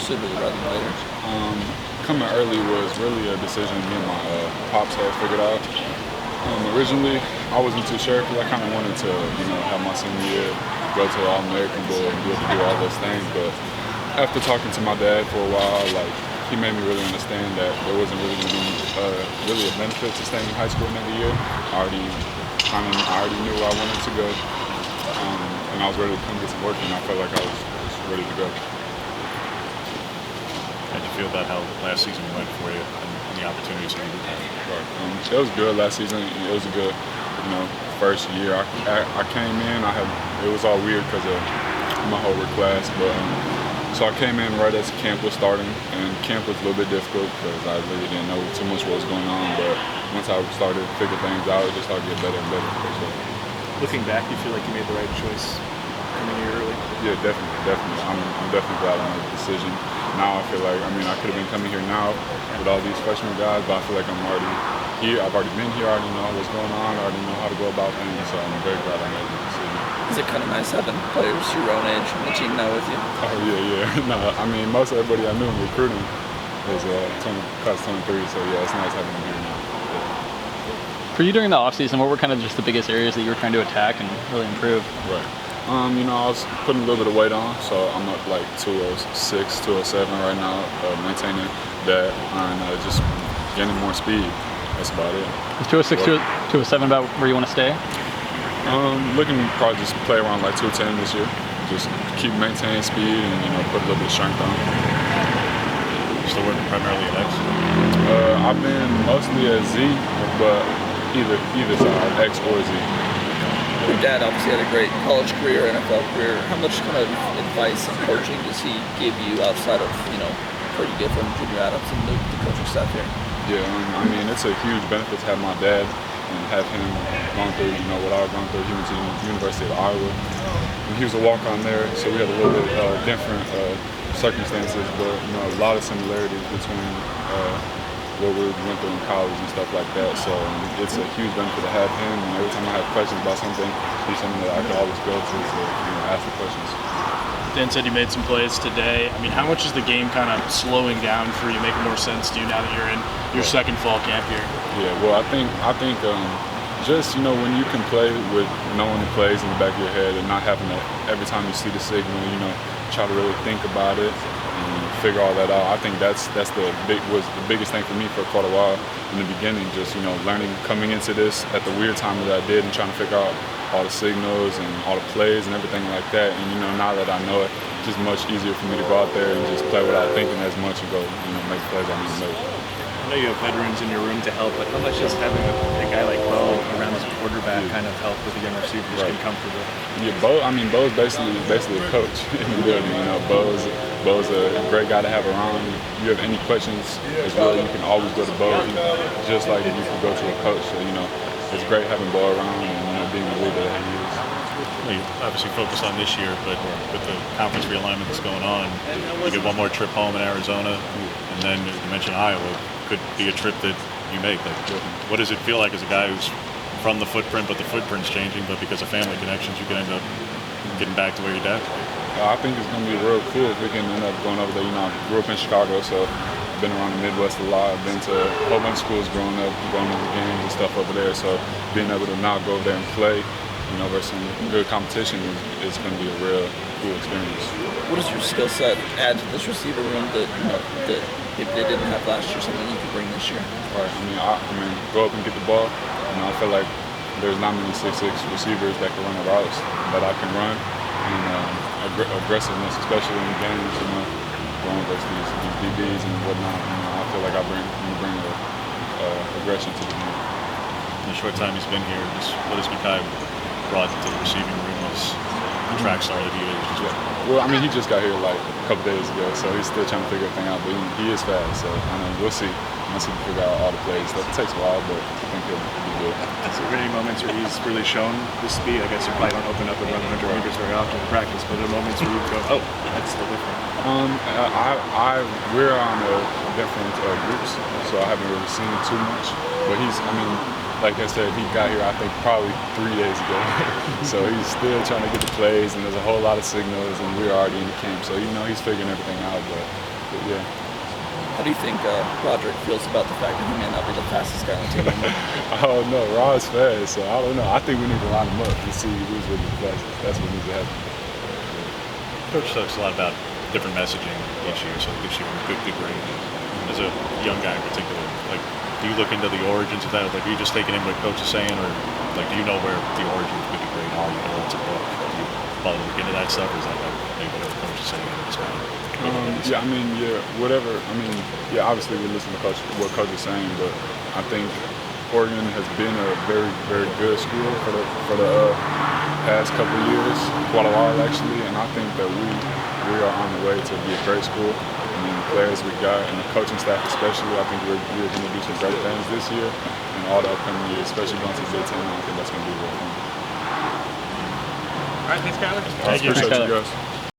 sooner rather than later? Coming early was really a decision me and my pops had figured out. Originally, I wasn't too sure because I kind of wanted to, have my senior year, go to the All-American Bowl and be able to do all those things. But after talking to my dad for a while, he made me really understand that there wasn't really going to be really a benefit to staying in high school another year. I already knew where I wanted to go, and I was ready to come get some work, and I felt like I was ready to go. How'd you feel about how last season went for you and the opportunities you had? It was good last season. It was a good, first year. I came in. It was all weird because of my whole class, but so I came in right as camp was starting, and camp was a little bit difficult because I really didn't know too much what was going on. But once I started to figure things out, it just started getting better and better. So. Looking back, you feel like you made the right choice coming here early? Yeah, definitely. I'm definitely glad I made the decision. Now I feel like, I could have been coming here now with all these freshman guys, but I feel like I'm already here. I've already been here. I already know what's going on. I already know how to go about things. So I'm very glad I made the decision. Is it kind of nice having players your own age on the team now with you? Oh, yeah. No, most everybody I knew in recruiting was class 23, so yeah, it's nice having them here now. Yeah. For you during the offseason, what were kind of just the biggest areas that you were trying to attack and really improve? Right. I was putting a little bit of weight on, so I'm up like 206, 207 right now, maintaining that and just gaining more speed. That's about it. Is 206, 207 about where you want to stay? Looking to probably just play around like 210 this year. Just keep maintaining speed and put a little bit of strength on. Still working primarily at X? I've been mostly at Z, but either side, X or Z. Your dad obviously had a great college career, NFL career. How much kind of advice and coaching does he give you outside of what you get from Junior Adams and the coaching staff here? Yeah, it's a huge benefit to have my dad and have him gone through, what I've gone through. He went to the University of Iowa, and he was a walk-on there, so we had a little bit different circumstances, but a lot of similarities between what we went through in college and stuff like that. So it's a huge benefit to have him, and every time I have questions about something, he's something that I can always go to ask the questions. Dan said you made some plays today. How much is the game kind of slowing down for you, making more sense to you now that you're in your second fall camp here? Yeah, well, I think just when you can play with knowing the plays in the back of your head and not having to every time you see the signal, try to really think about it and figure all that out. I think was the biggest thing for me for quite a while in the beginning. Just learning coming into this at the weird time that I did and trying to figure out all the signals and all the plays and everything like that. And now that I know it, it's just much easier for me to go out there and just play without thinking as much and go make plays I need to make. I know you have veterans in your room to help, but how much does having a guy like Bo around as a quarterback kind of help with the young receivers get comfortable? Yeah, Bo's basically a coach in the building. Bo's a great guy to have around. If you have any questions as well, you can always go to Bo, just like you can go to a coach. So, it's great having Bo around and being the leader that he is. You obviously focus on this year, but with the conference realignment that's going on, you get one more trip home in Arizona, and then you mentioned Iowa. Could be a trip that you make. What does it feel like as a guy who's from the footprint, but the footprint's changing, but because of family connections, you can end up getting back to where your dad's from? I think it's going to be real cool if we can end up going over there. I grew up in Chicago, so I've been around the Midwest a lot. I've been to a whole bunch of schools growing up, going to the games and stuff over there. So being able to now go over there and play, versus some good competition is going to be a real cool experience. What does your skill set add to this receiver room that if they didn't have last year, something you could bring this year? Right. Go up and get the ball. I feel like there's not many 6'6" receivers that can run the routes that I can run, and aggressiveness, especially in games, going versus these DBs and whatnot. I feel like I bring aggression to the game. In the short time he's been here, what has Mekhi brought to the receiving room as the track star that he is? Well, he just got here like a couple days ago, so he's still trying to figure everything out. But he is fast, so we'll see. once he can figure out all the plays. That takes a while, but I think he'll be good. Has there been any moments where he's really shown his speed? I guess you probably don't open up and run 100 meters very often in practice, but there are moments where you go, oh, that's still different. We're on a different groups, so I haven't really seen too much. But like I said, he got here, I think, probably 3 days ago. So he's still trying to get the plays, and there's a whole lot of signals, and we're already in the camp. So, he's figuring everything out, but yeah. How do you think Roderick feels about the fact that he may not be the fastest guy on the team anymore? I don't know. Rod's fast, so I don't know. I think we need to line him up and see who's really the fastest. That's what needs to happen. Coach talks a lot about different messaging each year, so it gives you a good grade. As a young guy in particular, like, do you look into the origins of that? Like, are you just taking in what Coach is saying, or like, do you know where the origin of good grade are? You know, it's a book. Do you probably look into that stuff, or is that like maybe whatever Coach is saying? It's kind of whatever. Obviously we listen to what Coach is saying, but I think Oregon has been a very, very good school for the past couple of years, quite a while actually, and I think that we are on the way to be a great school. The players we got and the coaching staff especially, I think we're going to do some great things this year and all the upcoming years, especially going to the Big Ten. I think that's going to be real fun. All right, thanks, Kyler. Appreciate you guys.